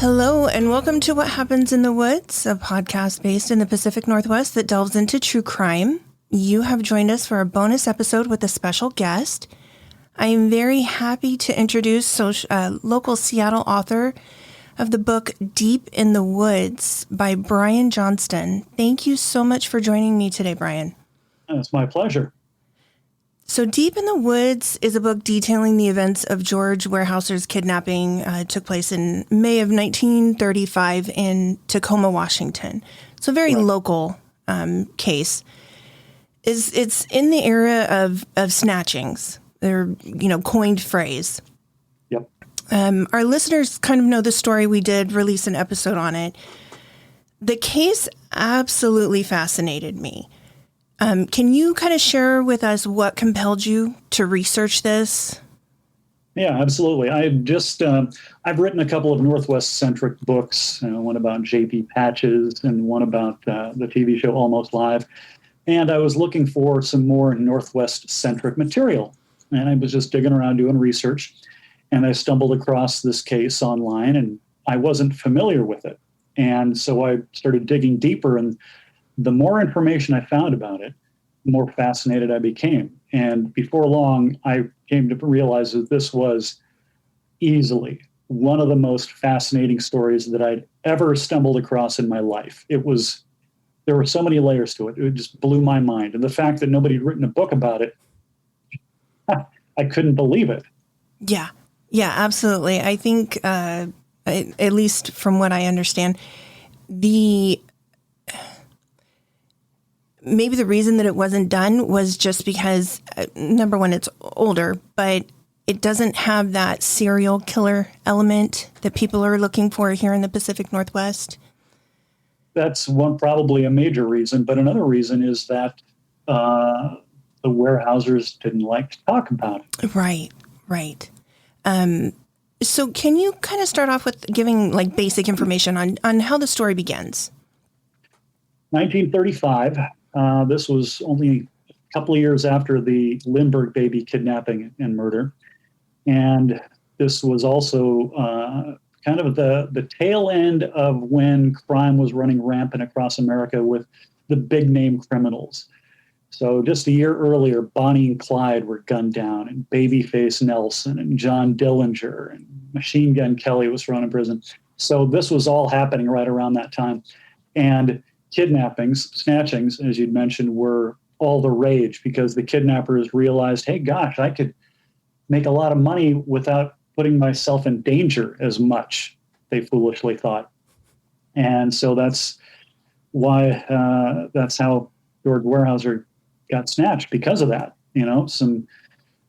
Hello, and welcome to What Happens in the Woods, a podcast based in the Pacific Northwest that delves into true crime. You have joined us for a bonus episode with a special guest. I am very happy to introduce local Seattle author of the book Deep in the Woods by Bryan Johnston. Thank you so much for joining me today, Bryan. It's my pleasure. So Deep in the Woods is a book detailing the events of George Weyerhaeuser's kidnapping. It took place in May of 1935 in Tacoma, Washington. So a very local case. It's in the era of snatchings. They're, coined phrase. Yep. Our listeners kind of know the story. We did release an episode on it. The case absolutely fascinated me. Can you kind of share with us what compelled you to research this? Yeah, absolutely. I've written a couple of Northwest-centric books, one about J.P. Patches and one about the TV show Almost Live. And I was looking for some more Northwest-centric material. And I was just digging around doing research. And I stumbled across this case online, and I wasn't familiar with it. And so I started digging deeper, and the more information I found about it, the more fascinated I became. And before long, I came to realize that this was easily one of the most fascinating stories that I'd ever stumbled across in my life. There were so many layers to it. It just blew my mind. And the fact that nobody had written a book about it, I couldn't believe it. Yeah, absolutely. I think, at least from what I understand, maybe the reason that it wasn't done was just because, number one, it's older, but it doesn't have that serial killer element that people are looking for here in the Pacific Northwest. That's probably a major reason. But another reason is that the Weyerhaeusers didn't like to talk about it. Right. So can you kind of start off with giving basic information on how the story begins? 1935. This was only a couple of years after the Lindbergh baby kidnapping and murder. And this was also kind of the tail end of when crime was running rampant across America with the big name criminals. So just a year earlier, Bonnie and Clyde were gunned down, and Babyface Nelson and John Dillinger and Machine Gun Kelly was thrown in prison. So this was all happening right around that time. And kidnappings, snatchings, as you'd mentioned, were all the rage because the kidnappers realized, hey, gosh, I could make a lot of money without putting myself in danger as much, they foolishly thought. And so that's why, that's how George Weyerhaeuser got snatched, because of that. Some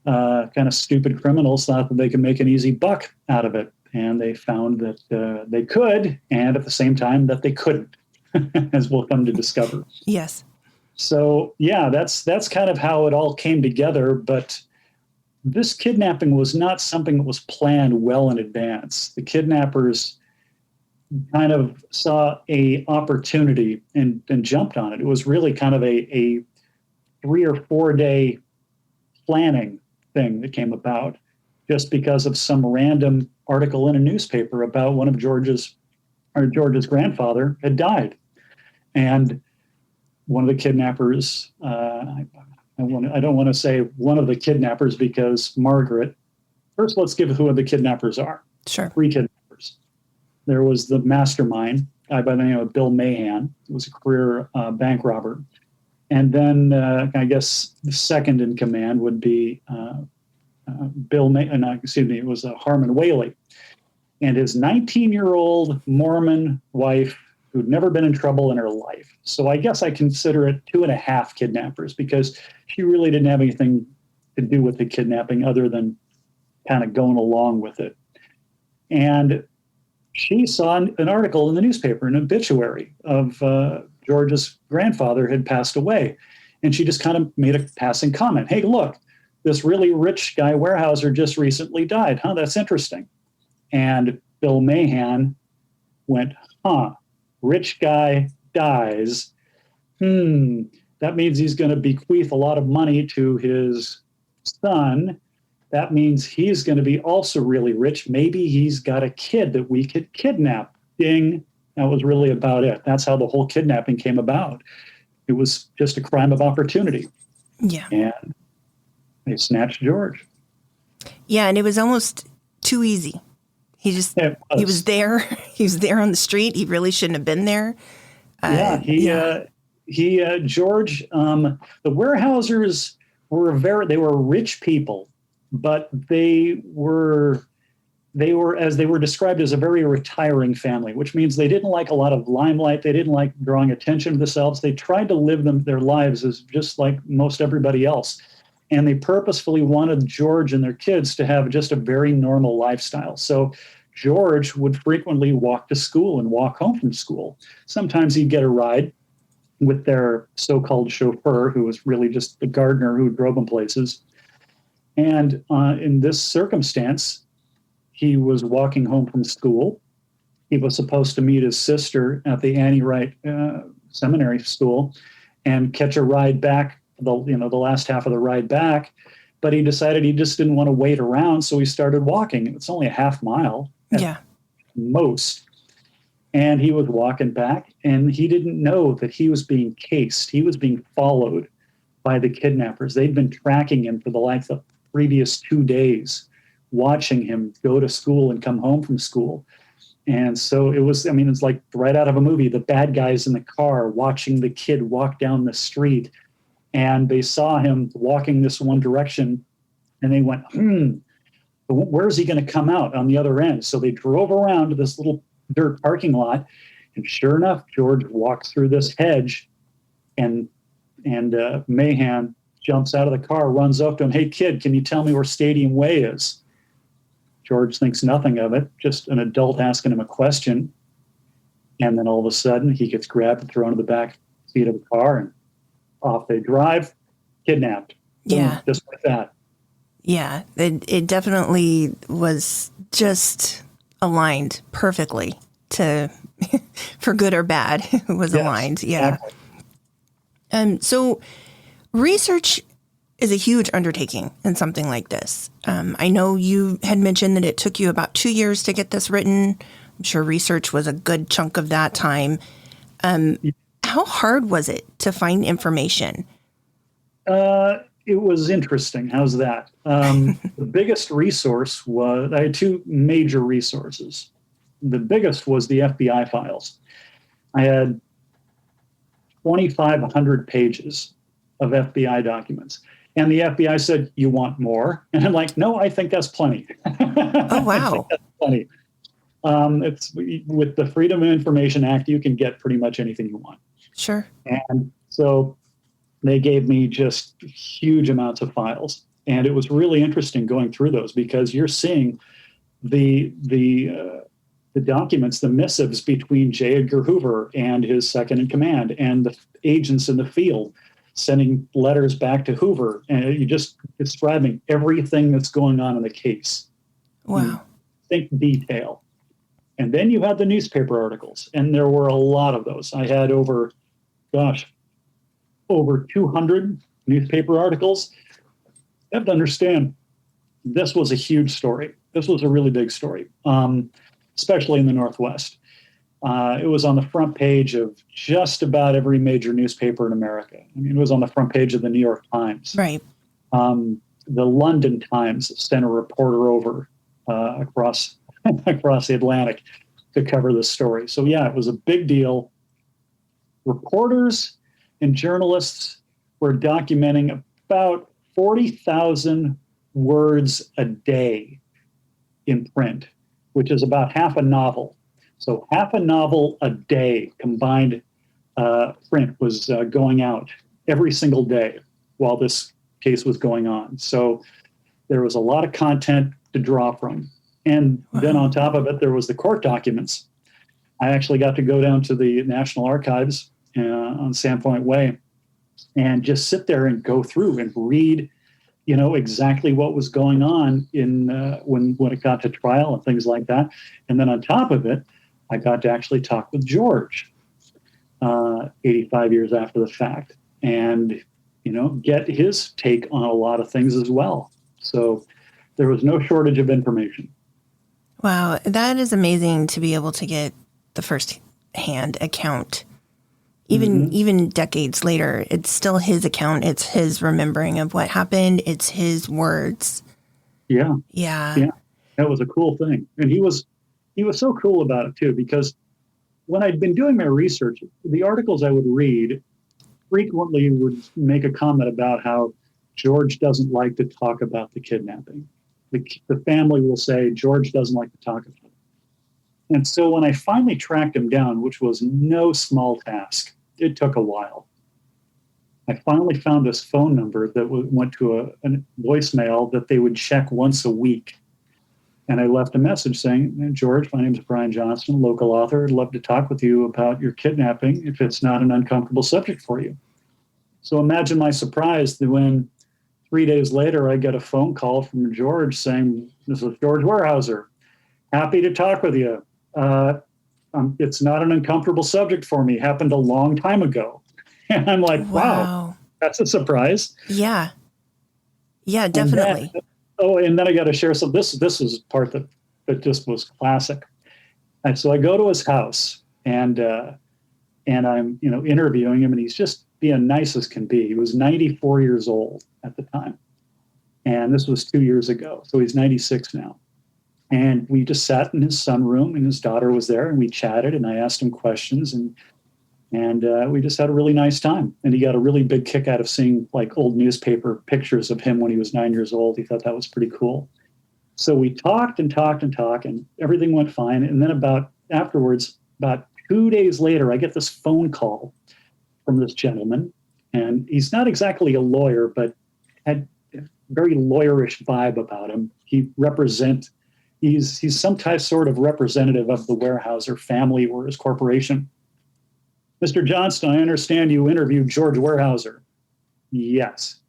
kind of stupid criminals thought that they could make an easy buck out of it. And they found that they could, and at the same time that they couldn't. As we'll come to discover. Yes. So, yeah, that's kind of how it all came together. But this kidnapping was not something that was planned well in advance. The kidnappers kind of saw a opportunity and jumped on it. It was really kind of a 3 or 4 day planning thing that came about just because of some random article in a newspaper about one of George's grandfather had died. And one of the kidnappers, I don't want to say one of the kidnappers because Margaret. First, let's give who the kidnappers are. Sure. 3 kidnappers. There was the mastermind, guy by the name of Bill Mahan, who was a career bank robber. And then I guess the second in command would be it was Harmon Whaley. And his 19-year-old Mormon wife who'd never been in trouble in her life. So I guess I consider it 2.5 kidnappers because she really didn't have anything to do with the kidnapping other than kind of going along with it. And she saw an article in the newspaper, an obituary of George's grandfather had passed away. And she just kind of made a passing comment. Hey, look, this really rich guy, Weyerhaeuser, just recently died. Huh, that's interesting. And Bill Mahan went, rich guy dies. That means he's going to bequeath a lot of money to his son. That means he's going to be also really rich. Maybe he's got a kid that we could kidnap. Ding. That was really about it. That's how the whole kidnapping came about. It was just a crime of opportunity. Yeah. And they snatched George. Yeah, and it was almost too easy. He was there. He was there on the street. He really shouldn't have been there. George, the Weyerhaeusers they were rich people, but they were, as they were described, as a very retiring family, which means they didn't like a lot of limelight. They didn't like drawing attention to themselves. They tried to live their lives as just like most everybody else. And they purposefully wanted George and their kids to have just a very normal lifestyle. So George would frequently walk to school and walk home from school. Sometimes he'd get a ride with their so-called chauffeur, who was really just the gardener who drove them places. And in this circumstance, he was walking home from school. He was supposed to meet his sister at the Annie Wright Seminary School and catch a ride back, the last half of the ride back. But he decided he just didn't want to wait around, so he started walking. It's only a half mile at most. And he was walking back, and he didn't know that he was being cased. He was being followed by the kidnappers. They'd been tracking him for the previous 2 days, watching him go to school and come home from school. And so it's like right out of a movie. The bad guys in the car watching the kid walk down the street, and they saw him walking this one direction, and they went, where's he going to come out on the other end? So they drove around to this little dirt parking lot, and sure enough, George walks through this hedge, and Mahan jumps out of the car, runs up to him. Hey, kid, can you tell me where Stadium Way is? George thinks nothing of it, just an adult asking him a question. And then all of a sudden, he gets grabbed and thrown to the back seat of the car, and off they drive, kidnapped. Yeah. Boom, just like that. Yeah, it definitely was just aligned perfectly to, for good or bad, it was aligned. Yeah. Exactly. So research is a huge undertaking in something like this. I know you had mentioned that it took you about 2 years to get this written. I'm sure research was a good chunk of that time. How hard was it to find information? It was interesting. How's that? The biggest resource was, I had two major resources. The biggest was the FBI files. I had 2,500 pages of FBI documents. And the FBI said, "You want more?" And I'm like, "No, I think that's plenty." Oh, wow. I think that's plenty. It's with the Freedom of Information Act, you can get pretty much anything you want. Sure. And so they gave me just huge amounts of files. And it was really interesting going through those, because you're seeing the documents, the missives between J. Edgar Hoover and his second in command, and the agents in the field sending letters back to Hoover, and you just describing everything that's going on in the case. Wow. Think detail. And then you had the newspaper articles, and there were a lot of those. I had over 200 newspaper articles. You have to understand, this was a huge story. This was a really big story, especially in the Northwest. It was on the front page of just about every major newspaper in America. I mean, it was on the front page of the New York Times. Right. The London Times sent a reporter over across the Atlantic to cover this story. So yeah, it was a big deal. Reporters and journalists were documenting about 40,000 words a day in print, which is about half a novel. So half a novel a day combined print was going out every single day while this case was going on. So there was a lot of content to draw from. And then on top of it, there was the court documents. I actually got to go down to the National Archives on Sandpoint Way and just sit there and go through and read, exactly what was going on in when it got to trial and things like that. And then on top of it, I got to actually talk with George 85 years after the fact and, get his take on a lot of things as well. So there was no shortage of information. Wow, that is amazing to be able to get the first-hand account. Even decades later, it's still his account. It's his remembering of what happened. It's his words. Yeah. Yeah. That was a cool thing. And he was so cool about it too, because when I'd been doing my research, the articles I would read frequently would make a comment about how George doesn't like to talk about the kidnapping. The family will say George doesn't like to talk about it. And so when I finally tracked him down, which was no small task, it took a while. I finally found this phone number that went to a voicemail that they would check once a week. And I left a message saying, George, my name is Bryan Johnston, local author. I'd love to talk with you about your kidnapping if it's not an uncomfortable subject for you. So imagine my surprise that when 3 days later I get a phone call from George saying, this is George Weyerhaeuser. Happy to talk with you. It's not an uncomfortable subject for me. Happened a long time ago. And I'm like, wow, that's a surprise. Yeah. Yeah, definitely. And then I got to share some. This was part that just was classic. And so I go to his house and I'm interviewing him, and he's just being nice as can be. He was 94 years old at the time, and this was 2 years ago. So he's 96 now. And we just sat in his sunroom, and his daughter was there, and we chatted, and I asked him questions, and we just had a really nice time. And he got a really big kick out of seeing like old newspaper pictures of him when he was 9 years old. He thought that was pretty cool. So we talked and talked and talked, and everything went fine. And then about 2 days later, I get this phone call from this gentleman, and he's not exactly a lawyer, but had a very lawyerish vibe about him. He's some type sort of representative of the Weyerhaeuser family or his corporation. Mr. Johnston, I understand you interviewed George Weyerhaeuser. Yes.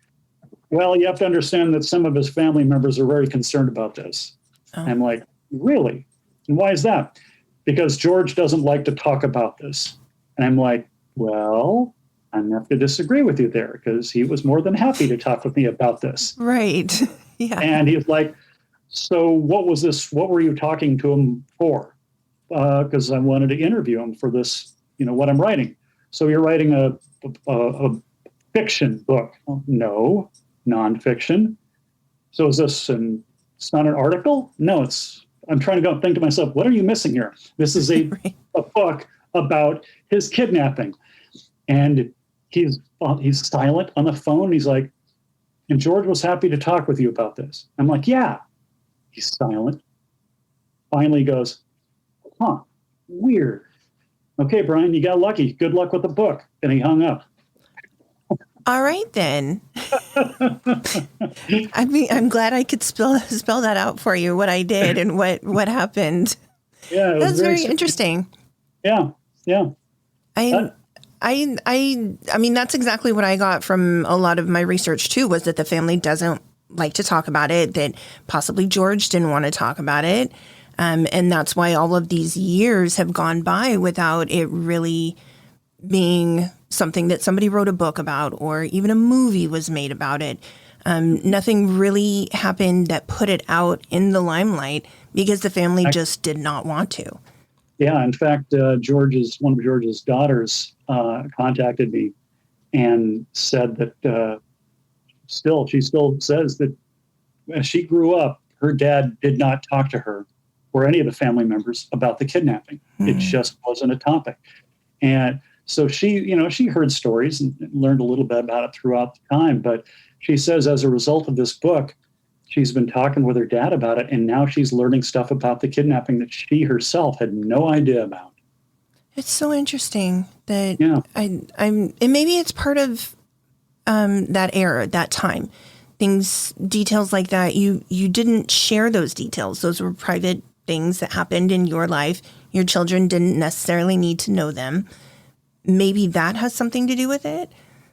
Well, you have to understand that some of his family members are very concerned about this. Oh. I'm like, really? And why is that? Because George doesn't like to talk about this. And I'm like, well, I'm going to have to disagree with you there, because he was more than happy to talk with me about this. Right. Yeah. And he's like, so what was this? What were you talking to him for? Because I wanted to interview him for this, what I'm writing. So you're writing a fiction book? No, nonfiction. So is this it's not an article? No, I'm trying to go think to myself, what are you missing here? This is a book about his kidnapping. And he's silent on the phone. He's like, and George was happy to talk with you about this. I'm like, yeah. He's silent. Finally he goes, weird. Okay, Bryan, you got lucky. Good luck with the book. And he hung up. All right, then. I'm glad I could spell that out for you, what I did and what happened. Yeah, that's very interesting. Yeah. I mean, that's exactly what I got from a lot of my research too, was that the family doesn't like to talk about it, that possibly George didn't want to talk about it. And that's why all of these years have gone by without it really being something that somebody wrote a book about or even a movie was made about it. Nothing really happened that put it out in the limelight because the family just did not want to. Yeah, in fact, one of George's daughters contacted me and said that she still says that as she grew up, her dad did not talk to her or any of the family members about the kidnapping. It just wasn't a topic. And so she heard stories and learned a little bit about it throughout the time. But she says as a result of this book, she's been talking with her dad about it, and now she's learning stuff about the kidnapping that she herself had no idea about. It's so interesting that and maybe it's part of that era, that time. Details like that, you didn't share those details. Those were private things that happened in your life. Your children didn't necessarily need to know them. Maybe that has something to do with it.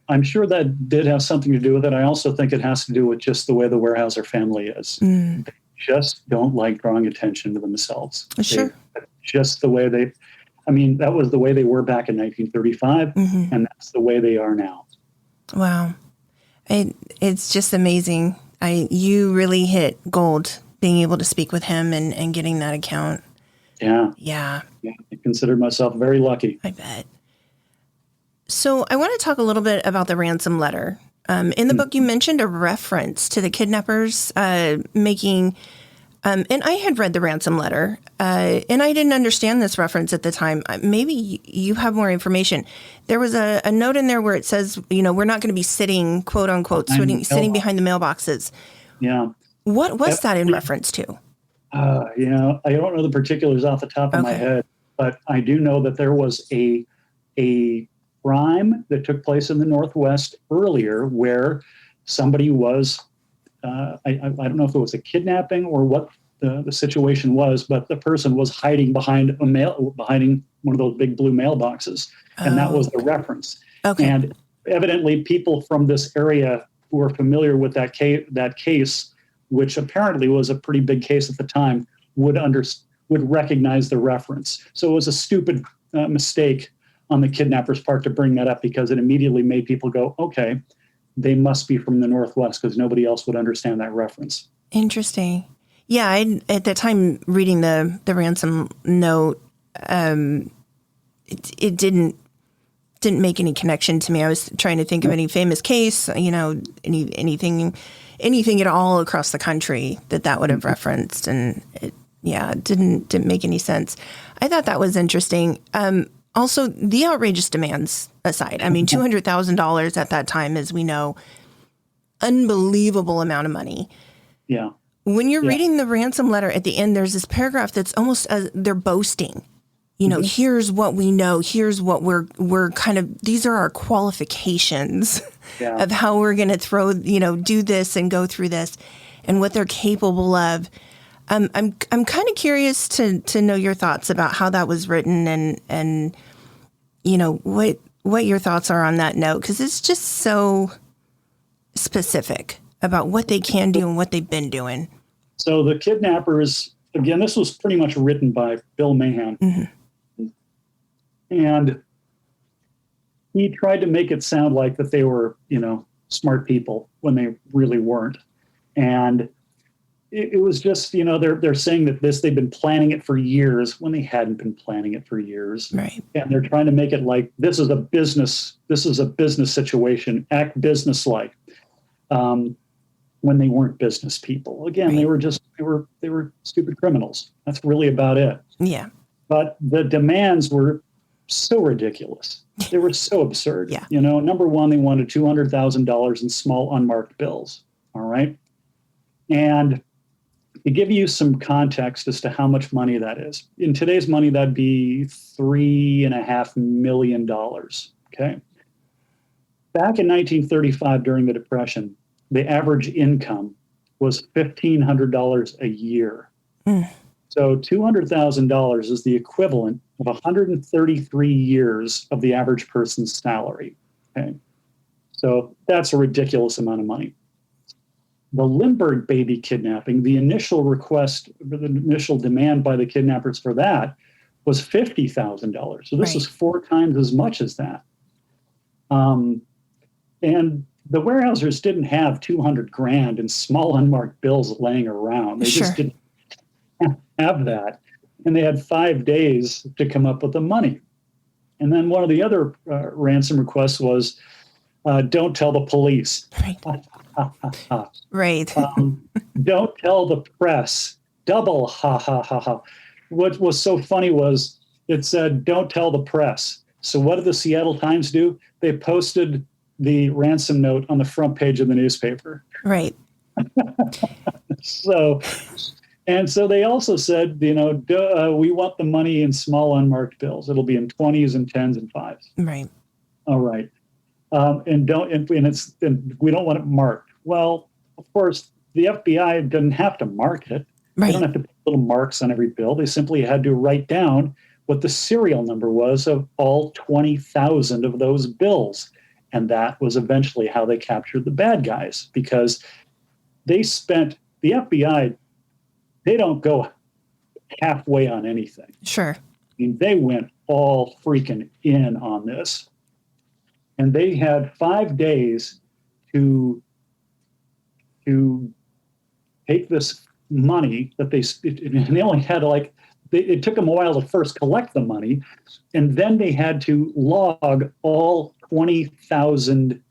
I'm sure that did have something to do with it. I also think it has to do with just the way the Weyerhaeuser family is. They just don't like drawing attention to themselves. Sure. Just the way that was the way they were back in 1935, and that's the way they are now. Wow. It's just amazing. You really hit gold being able to speak with him and getting that account. Yeah. Yeah. I consider myself very lucky. I bet. So I want to talk a little bit about the ransom letter. In the book, you mentioned a reference to the kidnappers making, and I had read the ransom letter, and I didn't understand this reference at the time. Maybe you have more information. There was a note in there where it says, we're not going to be sitting, quote unquote, sitting behind the mailboxes. Yeah. What was that in reference to? I don't know the particulars off the top of my head, but I do know that there was a crime that took place in the Northwest earlier where somebody was, I don't know if it was a kidnapping or what the situation was, but the person was hiding behind one of those big blue mailboxes. And that was the reference. Okay. And evidently people from this area who were familiar with that case, which apparently was a pretty big case at the time, would recognize the reference. So it was a stupid mistake on the kidnapper's part to bring that up because it immediately made people go, okay, they must be from the Northwest because nobody else would understand that reference. Interesting. Yeah, at that time reading the ransom note, it didn't make any connection to me. I was trying to think of any famous case, anything at all across the country that would have referenced, and it didn't make any sense. I thought that was interesting. Also, the outrageous demands aside, I mean, $200,000 at that time, as we know, unbelievable amount of money. Yeah. When you're reading the ransom letter at the end, there's this paragraph that's almost they're boasting. Here's what we know. Here's what we're kind of, these are our qualifications of how we're going to do this and go through this and what they're capable of. I'm kind of curious to know your thoughts about how that was written and what your thoughts are on that note, because it's just so specific about what they can do and what they've been doing. So the kidnappers, again, this was pretty much written by Bill Mahan. Mm-hmm. And he tried to make it sound like that they were, smart people when they really weren't. And it was just, they're saying that they've been planning it for years when they hadn't been planning it for years. Right. And they're trying to make it like this is a business situation, act business-like. When they weren't business people. Again, they were stupid criminals. That's really about it. Yeah. But the demands were so ridiculous. They were so absurd. Yeah. Number one, they wanted $200,000 in small unmarked bills. All right. And to give you some context as to how much money that is, in today's money, that'd be $3.5 million. Okay. Back in 1935, during the Depression, the average income was $1,500 a year. So $200,000 is the equivalent of 133 years of the average person's salary. Okay, so that's a ridiculous amount of money. The Limburg baby kidnapping, the initial demand by the kidnappers for that was $50,000. So this is 4 times as much as that. And the Weyerhaeusers didn't have $200,000 in small unmarked bills laying around. They just didn't have that. And they had 5 days to come up with the money. And then one of the other ransom requests was, don't tell the police. Right. Don't tell the press. Double ha ha ha ha. What was so funny was it said, don't tell the press. So what did the Seattle Times do? They posted the ransom note on the front page of the newspaper. Right. So they also said, we want the money in small unmarked bills. It'll be in 20s and 10s and 5s. Right. All right. And we don't want it marked. Well, of course, the FBI didn't have to mark it. Right. They don't have to put little marks on every bill. They simply had to write down what the serial number was of all 20,000 of those bills. And that was eventually how they captured the bad guys, because the FBI, they don't go halfway on anything. Sure. I mean, they went all freaking in on this. And they had 5 days to to take this money that and they only had it took them a while to first collect the money, and then they had to log all 20,000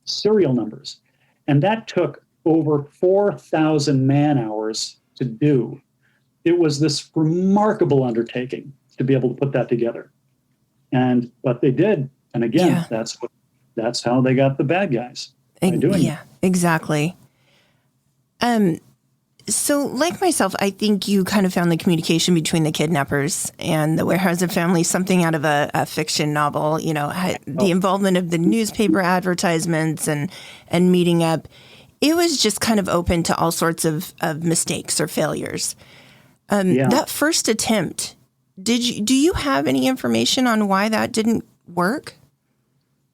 serial numbers. And that took over 4,000 man hours to do. It was this remarkable undertaking to be able to put that together. But they did. And again, that's how they got the bad guys. By doing it. Exactly. So like myself, I think you kind of found the communication between the kidnappers and the Weyerhaeuser family something out of a fiction novel, the involvement of the newspaper advertisements and meeting up. It was just kind of open to all sorts of mistakes or failures. That first attempt, do you have any information on why that didn't work?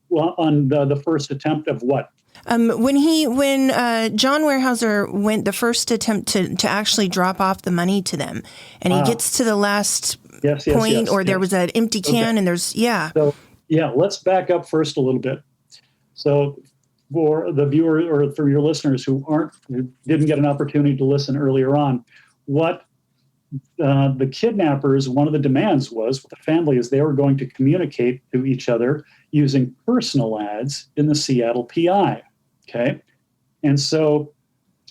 Well, on the first attempt of what? When John Weyerhaeuser went the first attempt to actually drop off the money to them, and he gets to the last point, there was an empty can, and there's So let's back up first a little bit. So for the viewer or for your listeners who didn't get an opportunity to listen earlier on, what the kidnappers, one of the demands was with the family is they were going to communicate to each other using personal ads in the Seattle PI. Okay. And so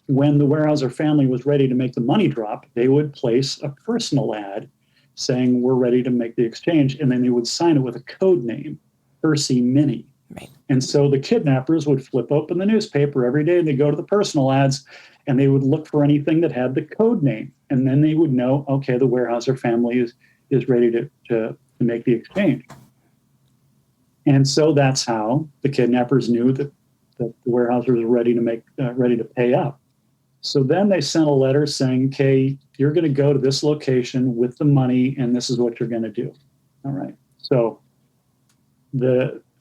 when the Weyerhaeuser family was ready to make the money drop, they would place a personal ad saying, we're ready to make the exchange. And then they would sign it with a code name, Percy Mini. Right. And so the kidnappers would flip open the newspaper every day and they go to the personal ads and they would look for anything that had the code name. And then they would know, okay, the Weyerhaeuser family is ready to make the exchange. And so that's how the kidnappers knew that the Weyerhaeusers were ready to pay up. So then they sent a letter saying, okay, you're going to go to this location with the money, and this is what you're going to do. All right. So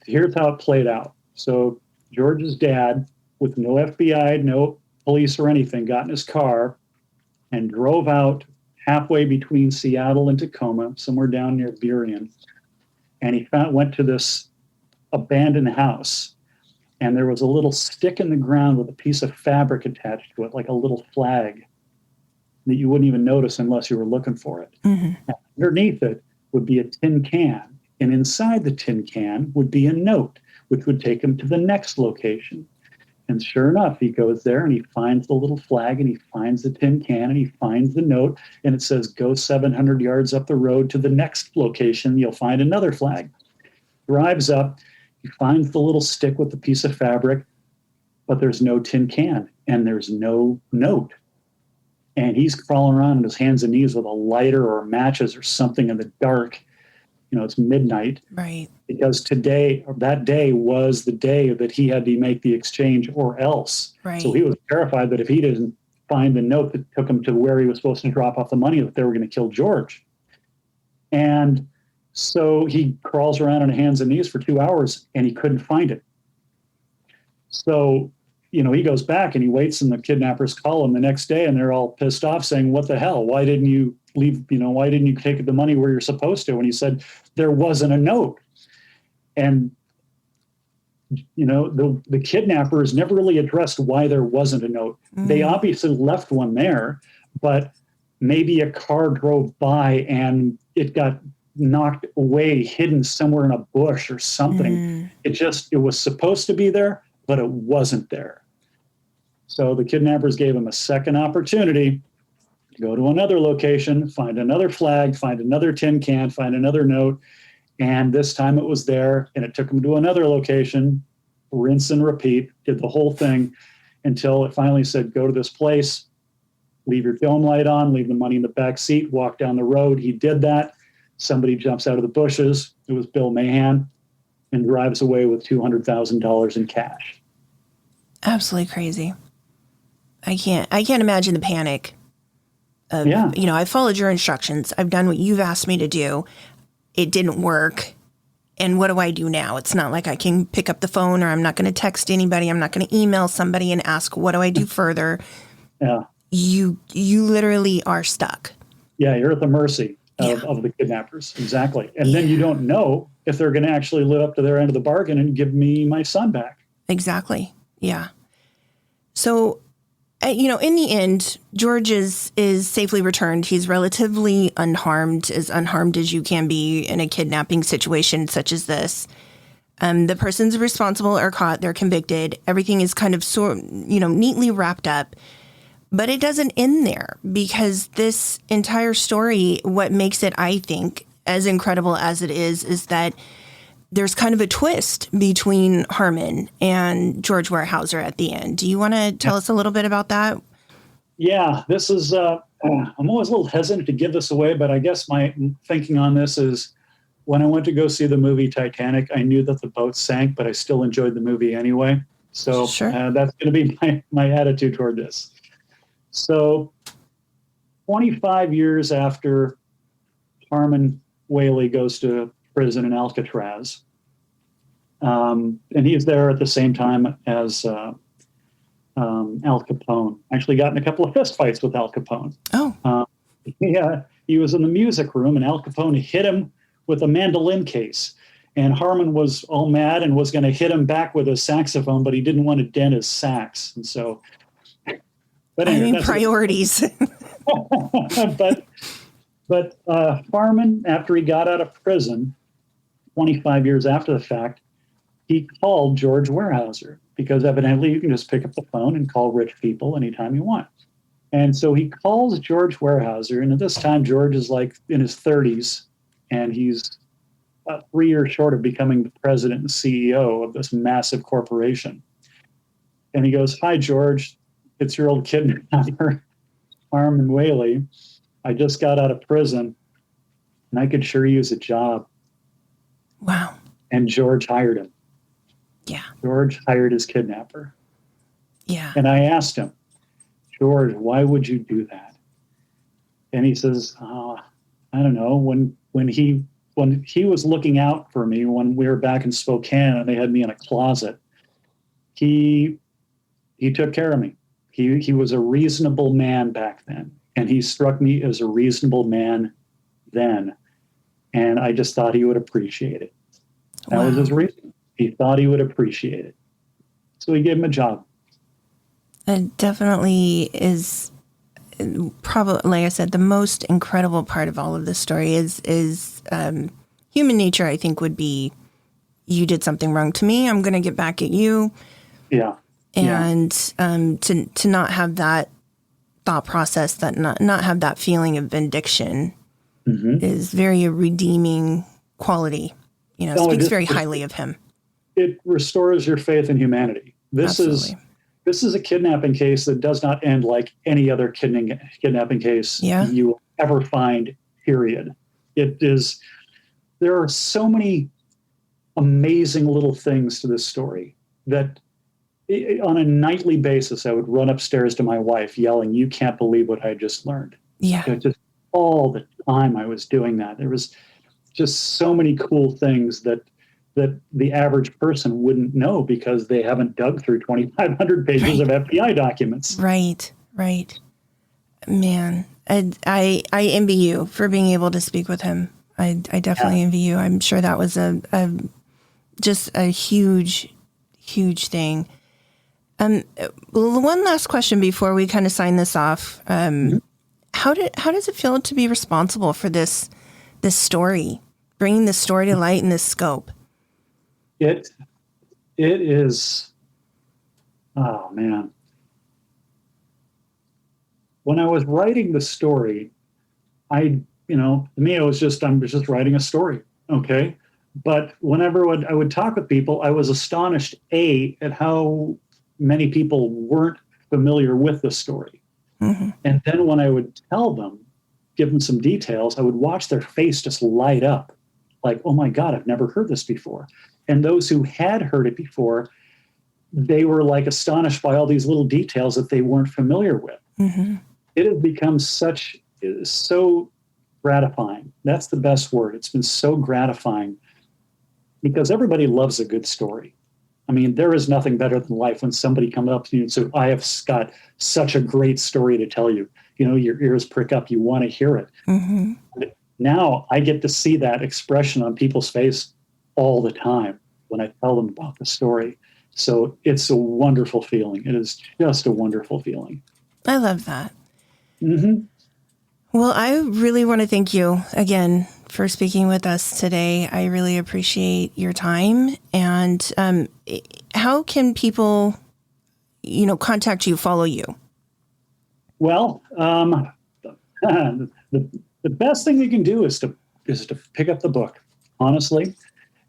here's how it played out. So George's dad, with no FBI, no police or anything, got in his car and drove out halfway between Seattle and Tacoma, somewhere down near Burien. And he went to this abandoned house. And there was a little stick in the ground with a piece of fabric attached to it, like a little flag that you wouldn't even notice unless you were looking for it. Mm-hmm. And underneath it would be a tin can. And inside the tin can would be a note, which would take him to the next location. And sure enough, he goes there and he finds the little flag and he finds the tin can and he finds the note. And it says, go 700 yards up the road to the next location. You'll find another flag. Drives up. He finds the little stick with the piece of fabric, but there's no tin can and there's no note. And he's crawling around on his hands and knees with a lighter or matches or something in the dark. It's midnight. Right. Because that day was the day that he had to make the exchange or else. Right. So he was terrified that if he didn't find the note that took him to where he was supposed to drop off the money, that they were going to kill George. And so he crawls around on hands and knees for 2 hours and he couldn't find it. So, he goes back and he waits and the kidnappers call him the next day and they're all pissed off saying, what the hell? Why didn't you leave? Why didn't you take the money where you're supposed to? And he said, there wasn't a note. And, the kidnappers never really addressed why there wasn't a note. Mm. They obviously left one there, but maybe a car drove by and it got knocked away, hidden somewhere in a bush or something. It was supposed to be there, but it wasn't there. So the kidnappers gave him a second opportunity to go to another location, find another flag, find another tin can, find another note. And this time it was there and it took him to another location, rinse and repeat, did the whole thing until it finally said, go to this place, leave your dome light on, leave the money in the back seat, walk down the road. He did that. Somebody jumps out of the bushes. It was Bill Mahan and drives away with $200,000 in cash. Absolutely crazy. I can't imagine the panic. I followed your instructions. I've done what you've asked me to do. It didn't work. And what do I do now? It's not like I can pick up the phone or I'm not going to text anybody. I'm not going to email somebody and ask, what do I do further? Yeah. You literally are stuck. Yeah, you're at the mercy of the kidnappers. Exactly. And then you don't know if they're going to actually live up to their end of the bargain and give me my son back. Exactly. Yeah. So, in the end, George is safely returned. He's relatively unharmed as you can be in a kidnapping situation such as this. The persons responsible are caught. They're convicted. Everything is kind of neatly wrapped up. But it doesn't end there, because this entire story, what makes it, I think, as incredible as it is that there's kind of a twist between Harmon and George Weyerhaeuser at the end. Do you want to tell us a little bit about that? Yeah, this is, I'm always a little hesitant to give this away, but I guess my thinking on this is when I went to go see the movie Titanic, I knew that the boat sank, but I still enjoyed the movie anyway. So Sure. That's going to be my attitude toward this. So 25 years after Harmon Whaley goes to prison in Alcatraz, and he's there at the same time as Al Capone. Actually got in a couple of fistfights with Al Capone. Oh. He was in the music room, and Al Capone hit him with a mandolin case. And Harmon was all mad and was going to hit him back with a saxophone, but he didn't want to dent his sax. And so... But anyway, priorities. but Harmon, after he got out of prison, 25 years after the fact, he called George Weyerhaeuser, because evidently you can just pick up the phone and call rich people anytime you want. And so he calls George Weyerhaeuser, and at this time George is like in his 30s, and he's 3 years short of becoming the president and CEO of this massive corporation. And he goes, "Hi, George. It's your old kidnapper, Harmon Whaley. I just got out of prison, and I could sure use a job." Wow. And George hired him. Yeah. George hired his kidnapper. Yeah. And I asked him, "George, why would you do that?" And he says, "I don't know. When he was looking out for me when we were back in Spokane and they had me in a closet, he took care of me. He was a reasonable man back then, and he struck me as a reasonable man then. And I just thought he would appreciate it." That was his reason. He thought he would appreciate it. So he gave him a job. It definitely is probably, like I said, the most incredible part of all of this story is human nature, I think, would be, you did something wrong to me, I'm going to get back at you. Yeah. And to not have that thought process, that not have that feeling of vindication, is very a redeeming quality. Speaks very highly of him. It restores your faith in humanity. This is a kidnapping case that does not end like any other kidnapping case you will ever find, period. It is. There are so many amazing little things to this story that on a nightly basis, I would run upstairs to my wife yelling, "You can't believe what I just learned." Yeah. Just all the time I was doing that. There was just so many cool things that the average person wouldn't know because they haven't dug through 2,500 pages of FBI documents. Right. Man, I envy you for being able to speak with him. I definitely envy you. I'm sure that was just a huge thing. One last question before we kind of sign this off. How does it feel to be responsible for this story, bringing this story to light in this scope? It is, oh man. When I was writing the story, to me, I'm just writing a story. Okay. But whenever I would talk with people, I was astonished, at how many people weren't familiar with the story. Mm-hmm. And then when I would tell them, give them some details, I would watch their face just light up like, "Oh my God, I've never heard this before." And those who had heard it before, they were like astonished by all these little details that they weren't familiar with. Mm-hmm. It has become so gratifying. That's the best word. It's been so gratifying because everybody loves a good story. I mean, there is nothing better than life when somebody comes up to you and says, "I have got such a great story to tell you." Your ears prick up. You want to hear it. Mm-hmm. Now I get to see that expression on people's face all the time when I tell them about the story. So it's a wonderful feeling. It is just a wonderful feeling. I love that. Mm-hmm. Well, I really want to thank you again for speaking with us today. I really appreciate your time. And how can people, contact you, follow you? Well, the best thing you can do is to pick up the book. Honestly,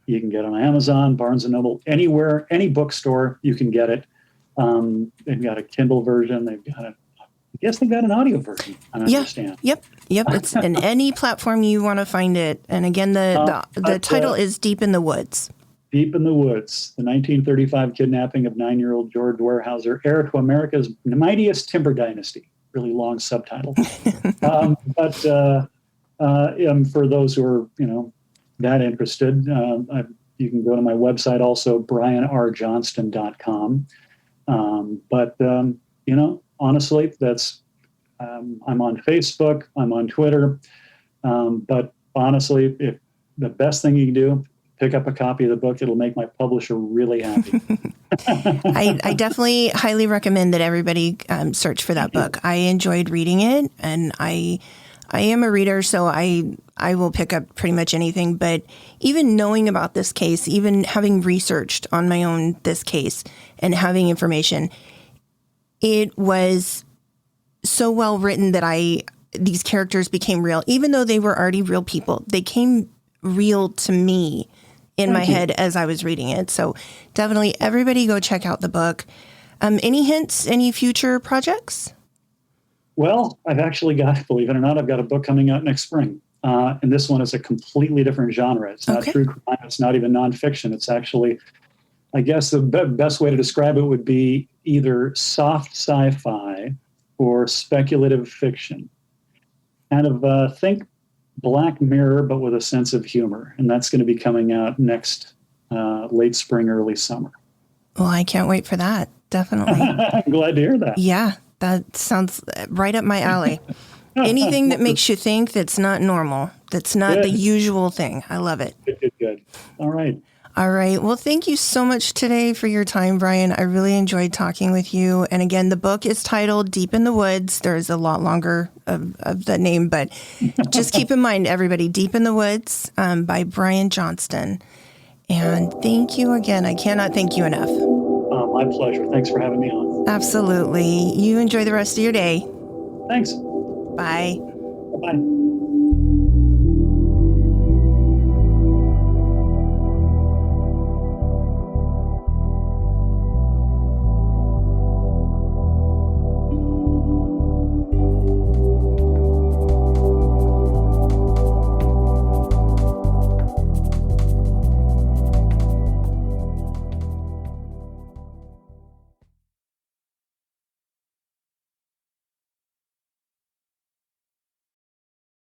you can get it on Amazon, Barnes and Noble, anywhere, any bookstore you can get it. They've got a Kindle version. I guess they've got an audio version. I understand. Yep. It's in any platform you want to find it. And again, the title is Deep in the Woods. Deep in the Woods, the 1935 kidnapping of 9-year-old George Weyerhaeuser, heir to America's mightiest timber dynasty. Really long subtitle. But for those who are, that interested, you can go to my website also, bryanrjohnston.com. Honestly, that's I'm on Facebook, I'm on Twitter. But honestly, if the best thing you can do, pick up a copy of the book. It'll make my publisher really happy. I definitely highly recommend that everybody search for that book. I enjoyed reading it, and I am a reader, so I will pick up pretty much anything. But even knowing about this case, even having researched on my own this case and having information, it was so well written that these characters became real. Even though they were already real people, they came real to me in my head as I was reading it. So definitely everybody go check out the book. Any hints, any future projects? Well, I've actually got, believe it or not, I've got a book coming out next spring. And this one is a completely different genre. It's not true crime. It's not even nonfiction. It's actually, I guess the best way to describe it would be either soft sci-fi or speculative fiction. Kind of think Black Mirror, but with a sense of humor. And that's going to be coming out next late spring, early summer. Well, I can't wait for that. Definitely. I'm glad to hear that. Yeah, that sounds right up my alley. Anything that makes you think that's not normal, that's not the usual thing. I love it. Good. All right. All right. Well, thank you so much today for your time, Bryan. I really enjoyed talking with you. And again, the book is titled Deep in the Woods. There's a lot longer of the name, but just keep in mind, everybody, Deep in the Woods by Bryan Johnston. And thank you again. I cannot thank you enough. My pleasure. Thanks for having me on. Absolutely. You enjoy the rest of your day. Thanks. Bye. Bye.